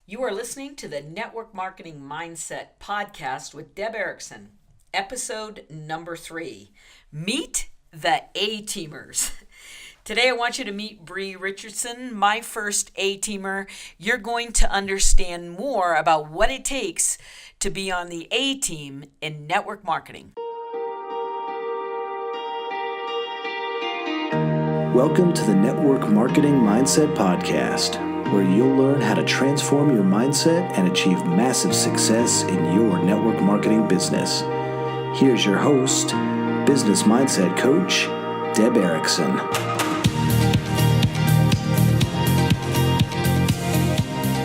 You are listening to the Network Marketing Mindset podcast with Deb Erickson, episode number 3. Meet the A-Teamers. Today I want you to meet Bri Richardson, my first A-Teamer. You're going to understand more about what it takes to be on the A-Team in network marketing. Welcome to the Network Marketing Mindset Podcast, where you'll learn how to transform your mindset and achieve massive success in your network marketing business. Here's your host, business mindset coach, Deb Erickson.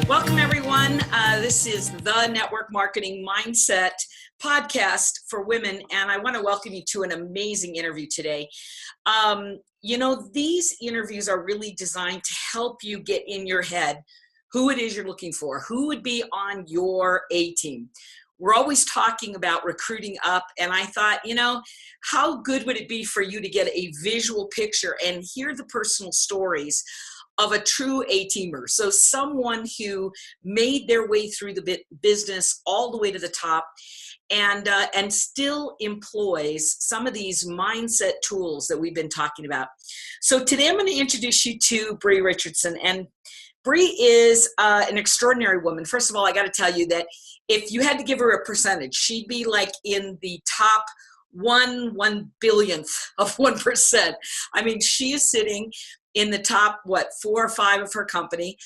Welcome, everyone. This is the Network Marketing Mindset podcast for women, and I want to welcome you to an amazing interview today. These interviews are really designed to help you get in your head who it is you're looking for, who would be on your A-team. We're always talking about recruiting up, and I thought, how good would it be for you to get a visual picture and hear the personal stories of a true A-teamer. So someone who made their way through the business all the way to the top and still employs some of these mindset tools that we've been talking about. So today I'm going to introduce you to Bri Richardson. And Bri is an extraordinary woman. First of all, I got to tell you that if you had to give her a percentage, she'd be like in the top 1/1 billionth of 1%. I mean, she is sitting in the top, 4 or 5 of her company.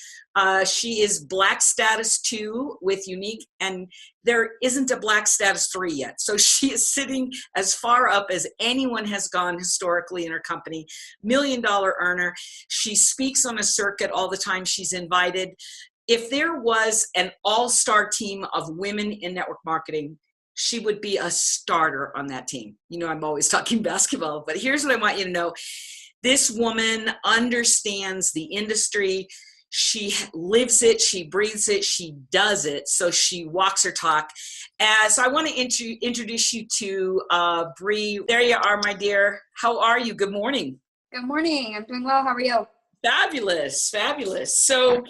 She is Black status 2 with Unique, and there isn't a Black status 3 yet. So she is sitting as far up as anyone has gone historically in her company. $1 million earner. She speaks on a circuit all the time. She's invited. If there was an all-star team of women in network marketing, she would be a starter on that team. I'm always talking basketball, but here's what I want you to know. This woman understands the industry. She lives it, she breathes it, she does it, so she walks her talk. So I want to introduce you to Bri. There you are, my dear. How are you? Good morning. Good morning. I'm doing well. How are you? Fabulous, fabulous. So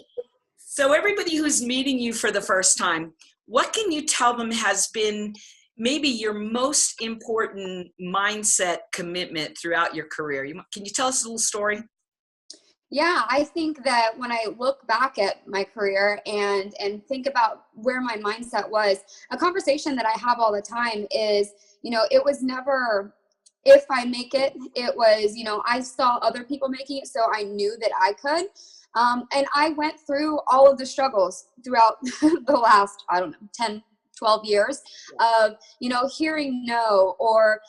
everybody who's meeting you for the first time, what can you tell them has been maybe your most important mindset commitment throughout your career? Can you tell us a little story? Yeah, I think that when I look back at my career and think about where my mindset was, a conversation that I have all the time is, it was never if I make it. It was, I saw other people making it, so I knew that I could. And I went through all of the struggles throughout the last, 10, 12 years of, hearing no or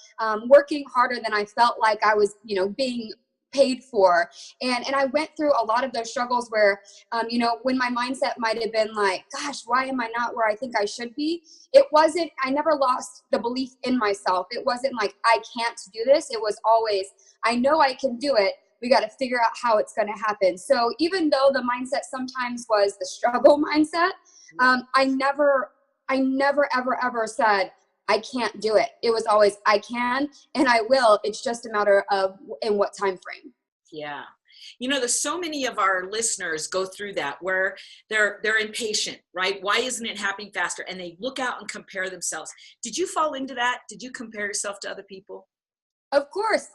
working harder than I felt like I was, being paid for. And I went through a lot of those struggles where, when my mindset might have been like, gosh, why am I not where I think I should be? It wasn't, I never lost the belief in myself. It wasn't like, I can't do this. It was always, I know I can do it. We got to figure out how it's going to happen. So even though the mindset sometimes was the struggle mindset, I never, ever said, I can't do it. It was always, I can and I will. It's just a matter of in what time frame. Yeah. There's so many of our listeners go through that where they're impatient, right? Why isn't it happening faster? And they look out and compare themselves. Did you fall into that? Did you compare yourself to other people? Of course.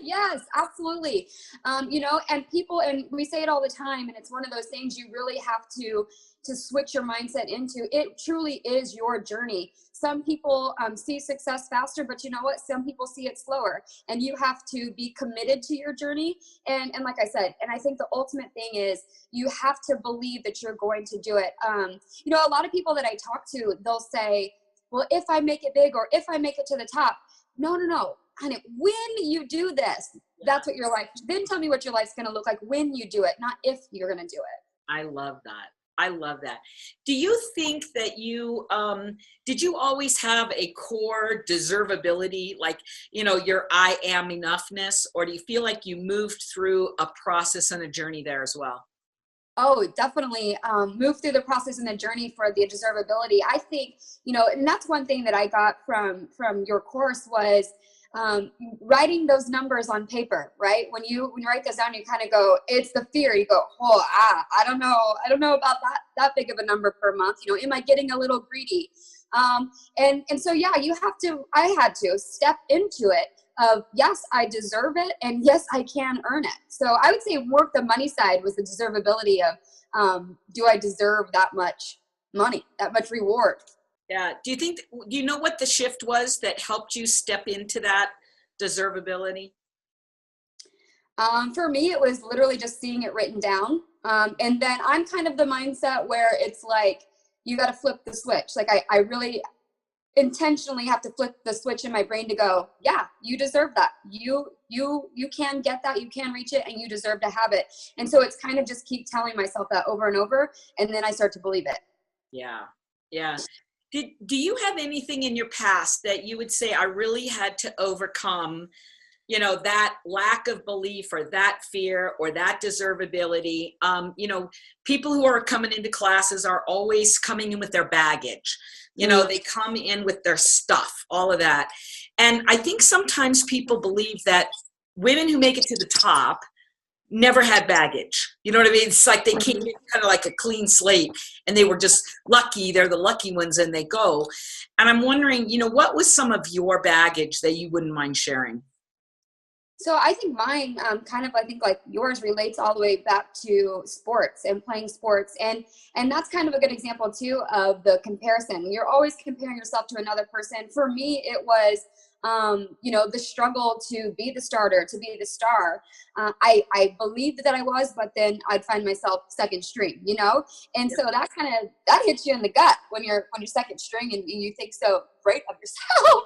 Yes, absolutely. And people, and we say it all the time, and it's one of those things you really have to switch your mindset into. It truly is your journey. Some people see success faster, but you know what? Some people see it slower, and you have to be committed to your journey. And like I said, and I think the ultimate thing is you have to believe that you're going to do it. A lot of people that I talk to, they'll say, well, if I make it big or if I make it to the top. No. Honey, when you do this, that's what your life, then tell me what your life's going to look like when you do it, not if you're going to do it. I love that. Do you think that did you always have a core deservability, like, your I am enoughness, or do you feel like you moved through a process and a journey there as well? Oh, definitely move through the process and the journey for the deservability. I think, and that's one thing that I got from your course was writing those numbers on paper, right? When you write those down, you kind of go, it's the fear. You go, I don't know about that big of a number per month. Am I getting a little greedy? And so, yeah, I had to step into it of, yes, I deserve it. And yes, I can earn it. So I would say work the money side was the deservability of, do I deserve that much money, that much reward? Yeah. Do you know what the shift was that helped you step into that deservability? For me, it was literally just seeing it written down. And then I'm kind of the mindset where it's like, you got to flip the switch. Like I really intentionally have to flip the switch in my brain to go, yeah, you deserve that. You can get that, you can reach it, and you deserve to have it. And so it's kind of just keep telling myself that over and over. And then I start to believe it. Yeah. Yeah. Do you have anything in your past that you would say I really had to overcome, that lack of belief or that fear or that deservability? People who are coming into classes are always coming in with their baggage. They come in with their stuff, all of that. And I think sometimes people believe that women who make it to the top never had baggage. You know what I mean? It's like they came in kind of like a clean slate and they were just lucky. They're the lucky ones and they go. And I'm wondering, what was some of your baggage that you wouldn't mind sharing? So I think mine, I think like yours relates all the way back to sports and playing sports. And that's kind of a good example too of the comparison. You're always comparing yourself to another person. For me, it was, the struggle to be the starter, to be the star. I believed that I was, but then I'd find myself second string, and so that hits you in the gut when you're second string and you think so great of yourself.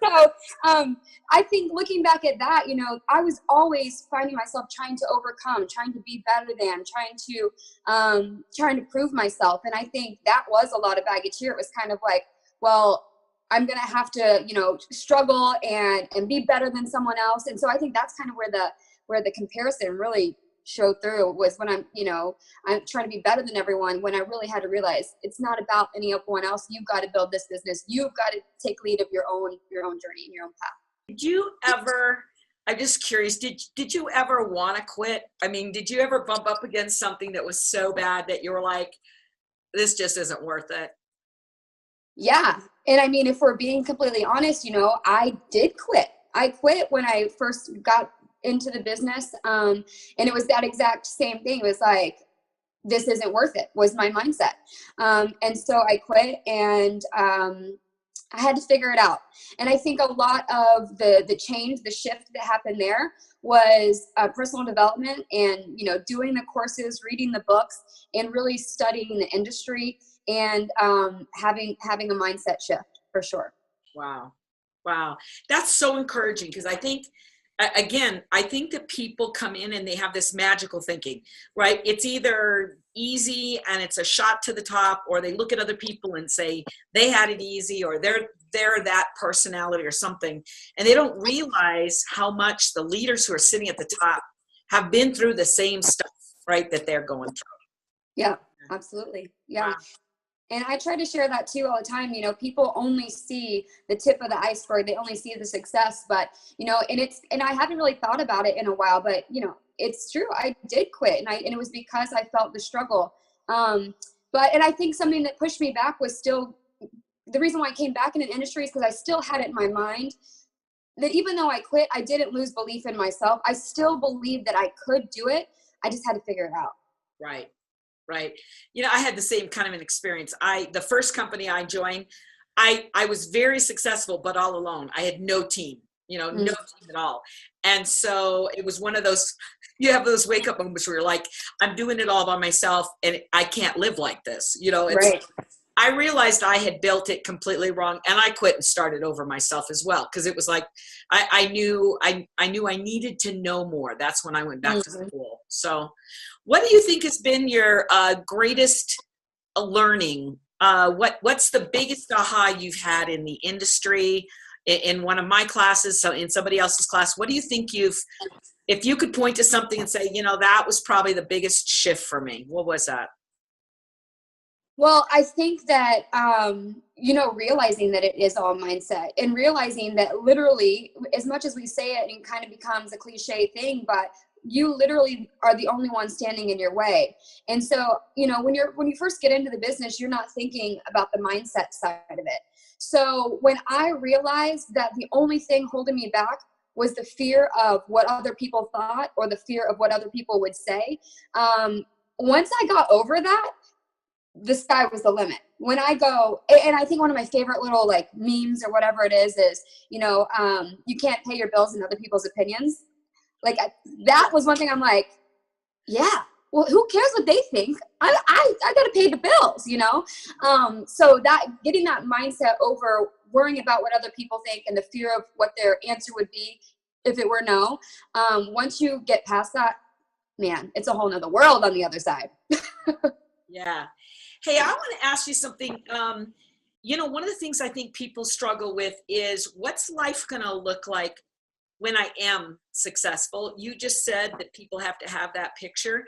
So I think looking back at that, I was always finding myself trying to overcome, trying to be better than, trying to prove myself. And I think that was a lot of baggage here. It was kind of like, well, I'm going to have to, struggle and be better than someone else. And so I think that's kind of where the comparison really showed through, was when I'm trying to be better than everyone, when I really had to realize it's not about anyone else. You've got to build this business. You've got to take lead of your own journey and your own path. Did you ever, I'm just curious, did you ever want to quit? I mean, did you ever bump up against something that was so bad that you were like, this just isn't worth it? Yeah. And I mean, if we're being completely honest, I did quit. I quit when I first got into the business. And it was that exact same thing. It was like, this isn't worth it, was my mindset. And so I quit, and I had to figure it out. And I think a lot of the change, the shift that happened there was personal development and, doing the courses, reading the books, and really studying the industry, and having a mindset shift for sure. Wow. That's so encouraging, because I think, again, I think that people come in and they have this magical thinking, right? It's either easy and it's a shot to the top, or they look at other people and say they had it easy, or they're that personality or something. And they don't realize how much the leaders who are sitting at the top have been through the same stuff, right, that they're going through. Yeah, absolutely. Yeah. Wow. And I try to share that too all the time. People only see the tip of the iceberg. They only see the success, but, and I haven't really thought about it in a while, but, it's true. I did quit, and it was because I felt the struggle. And I think something that pushed me back was still the reason why I came back in an industry, is because I still had it in my mind that even though I quit, I didn't lose belief in myself. I still believed that I could do it. I just had to figure it out. Right. I had the same kind of an experience. The first company I joined, I was very successful, but all alone. I had no team, no team at all. And so it was one of those, you have those wake up moments where you're like, I'm doing it all by myself and I can't live like this. Right. I realized I had built it completely wrong, and I quit and started over myself as well. Cause it was like, I knew I needed to know more. That's when I went back to school. So what do you think has been your greatest learning? What's the biggest aha you've had in the industry, in one of my classes, so in somebody else's class? What do you think if you could point to something and say, that was probably the biggest shift for me, what was that? Well, I think that, realizing that it is all mindset and realizing that literally, as much as we say it and it kind of becomes a cliche thing, but you literally are the only one standing in your way. And so, when you first get into the business, you're not thinking about the mindset side of it. So when I realized that the only thing holding me back was the fear of what other people thought or the fear of what other people would say, once I got over that, the sky was the limit. When I go, and I think one of my favorite little like memes or whatever it is, you can't pay your bills in other people's opinions. Like that was one thing I'm like, yeah, well, who cares what they think? I got to pay the bills. So that getting that mindset over worrying about what other people think and the fear of what their answer would be if it were no. Once you get past that, man, it's a whole nother world on the other side. Yeah. Hey, I want to ask you something. One of the things I think people struggle with is what's life going to look like when I am successful? You just said that people have to have that picture.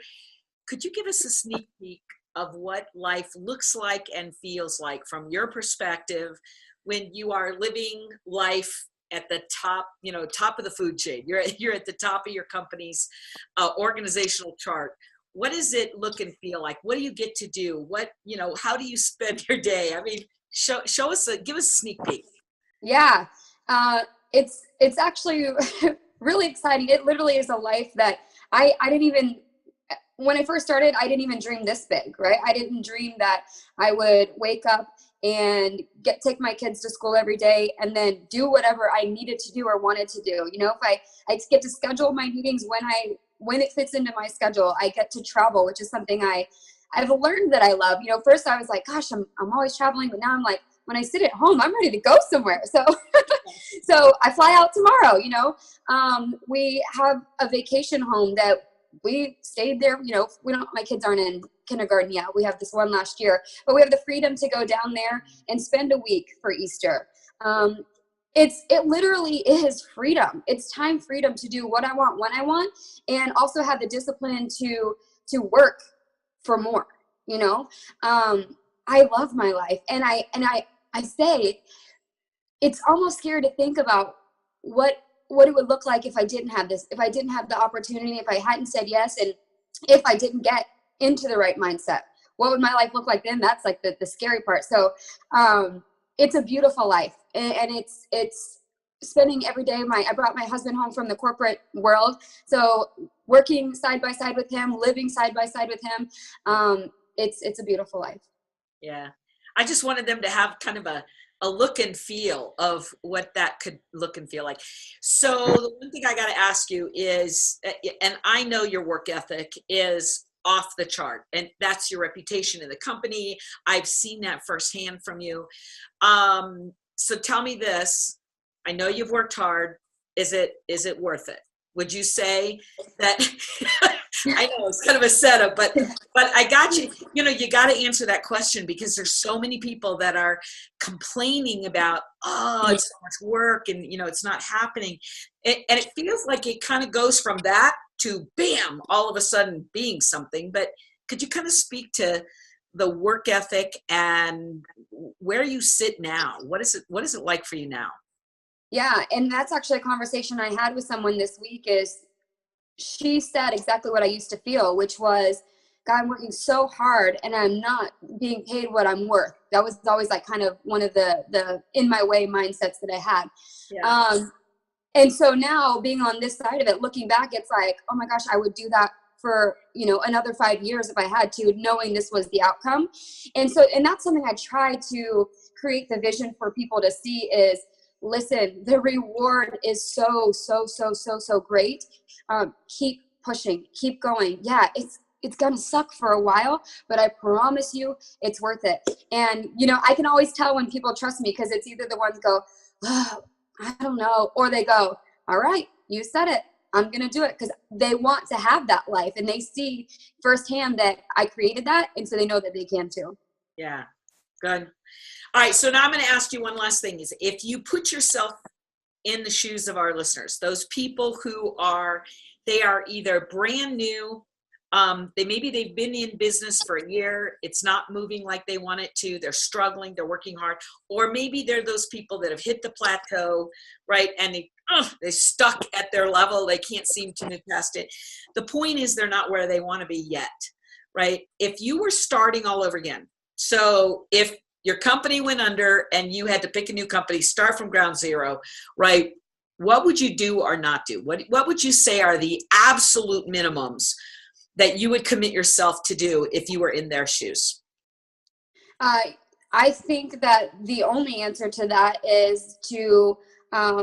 Could you give us a sneak peek of what life looks like and feels like from your perspective when you are living life at the top of the food chain? You're at the top of your company's organizational chart. What does it look and feel like? What do you get to do? How do you spend your day? I mean, show us, give us a sneak peek. Yeah. It's actually really exciting. It literally is a life that I didn't even, when I first started, I didn't even dream this big, right? I didn't dream that I would wake up and take my kids to school every day and then do whatever I needed to do or wanted to do. If I get to schedule my meetings when it fits into my schedule, I get to travel, which is something I've learned that I love. First I was like, gosh, I'm always traveling, but now I'm like, when I sit at home, I'm ready to go somewhere. So, so I fly out tomorrow. We have a vacation home that we stayed there. My kids aren't in kindergarten yet. We have this one last year, but we have the freedom to go down there and spend a week for Easter. It literally is freedom. It's time freedom to do what I want when I want, and also have the discipline to work for more. I love my life, and I say it's almost scary to think about what it would look like if I didn't have this, if I didn't have the opportunity, if I hadn't said yes, and if I didn't get into the right mindset. What would my life look like then? That's like the scary part. So it's a beautiful life, and it's spending every day. I brought my husband home from the corporate world, so working side by side with him, living side by side with him. It's a beautiful life. Yeah. I just wanted them to have kind of a look and feel of what that could look and feel like. So the one thing I got to ask you is, and I know your work ethic is off the chart, and that's your reputation in the company. I've seen that firsthand from you. So tell me this, I know you've worked hard. Is it worth it? Would you say that? I know it's kind of a setup, but I got you. You got to answer that question, because there's so many people that are complaining about, it's so much work and it's not happening, and it feels like it kind of goes from that to bam, all of a sudden being something. But could you kind of speak to the work ethic and where you sit now? What is it like for you now? Yeah, and that's actually a conversation I had with someone this week. Is she said exactly what I used to feel, which was, God, I'm working so hard and I'm not being paid what I'm worth. That was always like kind of one of the in my way mindsets that I had. Yeah. And so now being on this side of it, looking back, it's like, oh my gosh, I would do that for, another 5 years if I had to, knowing this was the outcome. And that's something I try to create the vision for people to see is, listen, the reward is so great. Keep pushing, keep going. Yeah, it's gonna suck for a while, but I promise you it's worth it. And I can always tell when people trust me, because it's either the ones go, oh, I don't know, or they go, all right, you said it, I'm gonna do it, because they want to have that life and they see firsthand that I created that, and so they know that they can too. Yeah, good. All right, so now I'm going to ask you one last thing. Is if you put yourself in the shoes of our listeners, those people who they are either brand new Maybe they've been in business for a year. It's not moving like they want it to. They're struggling. They're working hard. Or maybe they're those people that have hit the plateau, right? And they're stuck at their level. They can't seem to move past it. The point is they're not where they want to be yet, right? If you were starting all over again, so if your company went under and you had to pick a new company, start from ground zero, right? What would you do or not do? What would you say are the absolute minimums that you would commit yourself to do if you were in their shoes? I think that the only answer to that is to,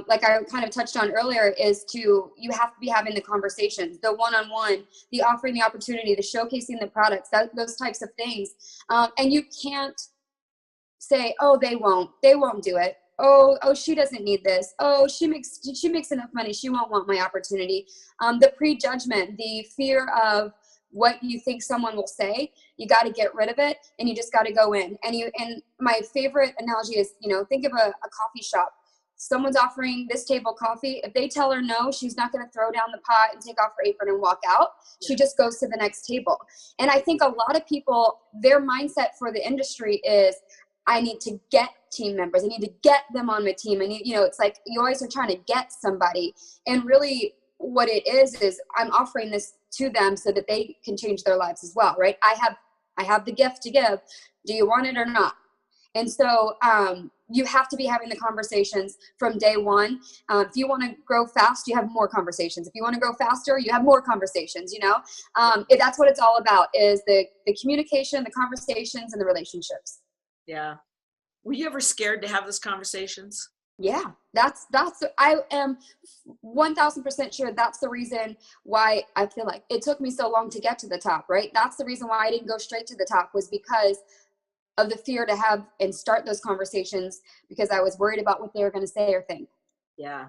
like I kind of touched on earlier, you have to be having the conversations, the one-on-one, the offering the opportunity, the showcasing the products, those types of things. And you can't say, oh, they won't do it. Oh, she doesn't need this. Oh, she makes enough money. She won't want my opportunity. The prejudgment, the fear of what you think someone will say, you got to get rid of it, and you just got to go in. And my favorite analogy is, think of a coffee shop. Someone's offering this table coffee. If they tell her no, she's not going to throw down the pot and take off her apron and walk out. Yeah. She just goes to the next table. And I think a lot of people, their mindset for the industry is, I need to get team members. I need to get them on my team. I need, it's like you always are trying to get somebody. And really what it is I'm offering this to them so that they can change their lives as well, right? I have the gift to give. Do you want it or not? And so you have to be having the conversations from day one. If you want to grow fast, you have more conversations. If you want to grow faster, you have more conversations, that's what it's all about, is the communication, the conversations, and the relationships. Yeah. Were you ever scared to have those conversations? Yeah, I am 1000% sure that's the reason why I feel like it took me so long to get to the top, right? That's the reason why I didn't go straight to the top, was because of the fear to have and start those conversations, because I was worried about what they were going to say or think. Yeah.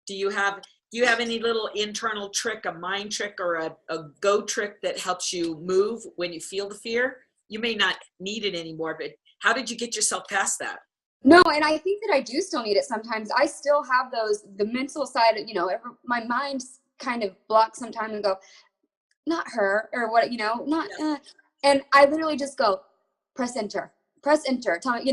Do you have any little internal trick, a mind trick or a go trick that helps you move when you feel the fear? You may not need it anymore, but how did you get yourself past that? No, and I think that I do still need it sometimes. I still have the mental side, my mind kind of blocks sometimes and go, not her, or what, not, and I literally just go, press enter, tell me,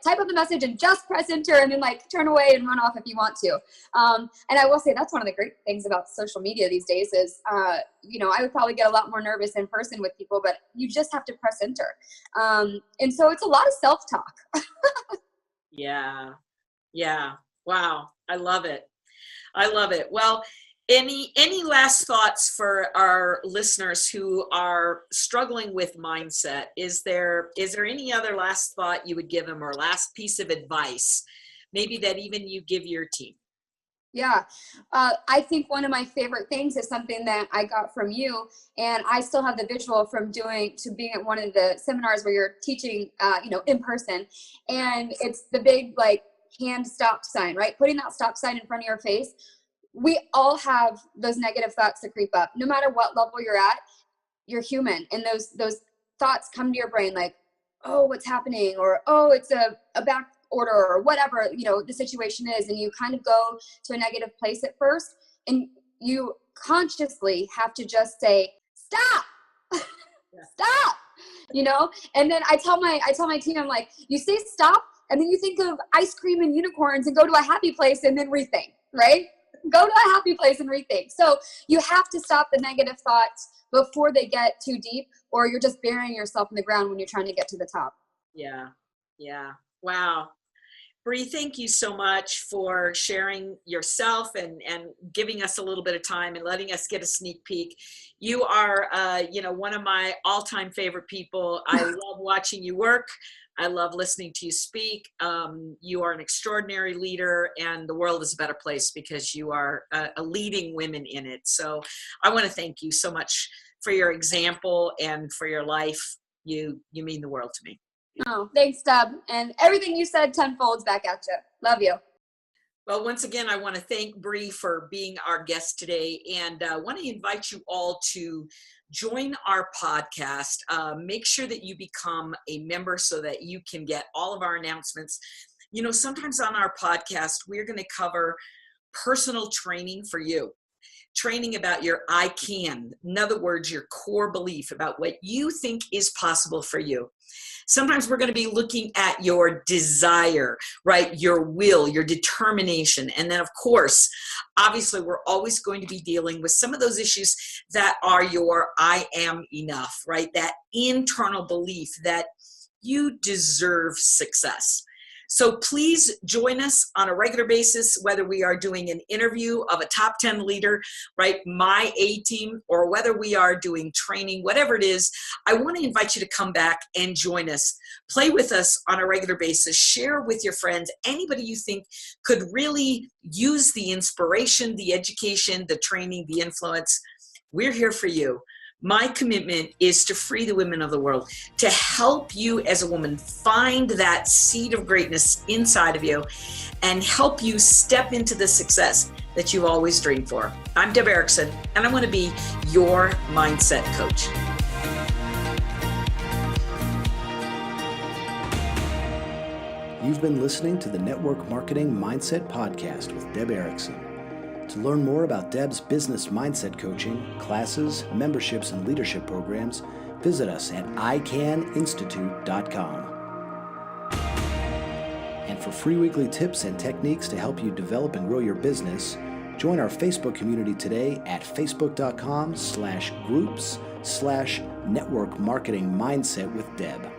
type up the message and just press enter, and then turn away and run off if you want to. And I will say that's one of the great things about social media these days is, I would probably get a lot more nervous in person with people, but you just have to press enter. And so it's a lot of self-talk. Yeah. Wow. I love it. Well, any last thoughts for our listeners who are struggling with mindset? Is there any other last thought you would give them, or last piece of advice, maybe that even you give your team? Yeah. I think one of my favorite things is something that I got from you, and I still have the visual from being at one of the seminars where you're teaching, in person, and it's the big, hand stop sign, right? Putting that stop sign in front of your face. We all have those negative thoughts that creep up. No matter what level you're at, you're human. And those thoughts come to your brain like, oh, what's happening? Or, oh, it's a back order, or whatever, the situation is. And you kind of go to a negative place at first, and you consciously have to just say, stop, stop, and then I tell my team, I'm like, you say stop, and then you think of ice cream and unicorns and go to a happy place and then rethink, right? Go to a happy place and rethink. So you have to stop the negative thoughts before they get too deep, or you're just burying yourself in the ground when you're trying to get to the top. Yeah. Wow. Bri, thank you so much for sharing yourself and giving us a little bit of time and letting us get a sneak peek. You are, one of my all-time favorite people. I love watching you work. I love listening to you speak. You are an extraordinary leader, and the world is a better place because you are a leading women in it. So I want to thank you so much for your example and for your life. You mean the world to me. Oh, thanks, Deb. And everything you said tenfolds back at you. Love you. Well, once again, I want to thank Bri for being our guest today, and I want to invite you all to join our podcast. Make sure that you become a member so that you can get all of our announcements. Sometimes on our podcast, we're going to cover personal training for you. training about your I can. In other words, your core belief about what you think is possible for you. Sometimes we're going to be looking at your desire, right? Your will, your determination. And then, of course, obviously, we're always going to be dealing with some of those issues that are your I am enough, right? That internal belief that you deserve success. So please join us on a regular basis, whether we are doing an interview of a top 10 leader, right, my A team, or whether we are doing training, whatever it is. I want to invite you to come back and join us. Play with us on a regular basis. Share with your friends, anybody you think could really use the inspiration, the education, the training, the influence. We're here for you. My commitment is to free the women of the world, to help you as a woman find that seed of greatness inside of you and help you step into the success that you've always dreamed for. I'm Deb Erickson, and I want to be your mindset coach. You've been listening to the Network Marketing Mindset Podcast with Deb Erickson. To learn more about Deb's business mindset coaching, classes, memberships, and leadership programs, visit us at icaninstitute.com. And for free weekly tips and techniques to help you develop and grow your business, join our Facebook community today at facebook.com/groups/network marketing mindset with Deb.